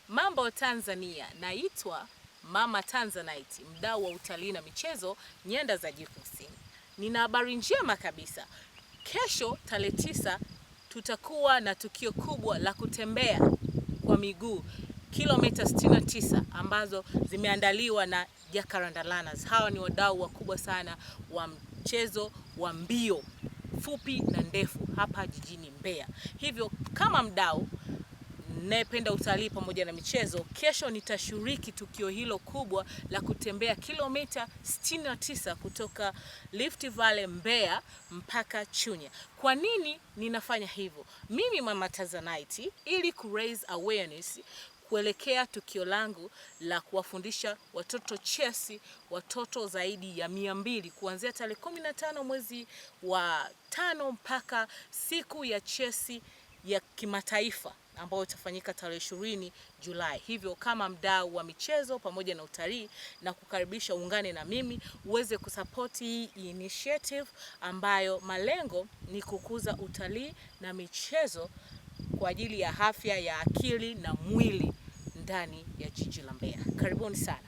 Mambo Tanzania, naitwa Mama Tanzanite, mdau wa utalii na michezo nyanda za juu kusini. Nina habari njema kabisa. Kesho tarehe 9 tutakuwa na tukio kubwa la kutembea kwa miguu kilomita 69 ambazo zimeandaliwa na Jacaranda Runners. Hawa ni wadau wakubwa sana wa mchezo wa mbio fupi na ndefu hapa jijini Mbeya. Hivyo kama mdau napenda utalii pamoja na michezo, kesho nitashiriki tukio hilo kubwa la kutembea kilomita 69 kutoka Rift Valley Mbeya mpaka Chunya. Kwa nini ninafanya hivyo? Mimi Mama Tanzanite, ili ku raise awareness kuelekea tukio langu la kuwafundisha watoto chesi, watoto zaidi ya 200 kuanzia tarehe 15 mwezi wa 5 mpaka siku ya chesi ya kimataifa ambayo itafanyika tarehe 20 Julai. Hivyo kama mdau wa michezo pamoja na utalii, na kukaribisha ungane na mimi uweze kusupport hii initiative ambayo malengo ni kukuza utalii na michezo kwa ajili ya afya ya akili na mwili ndani ya jiji la Mbeya. Karibuni sana.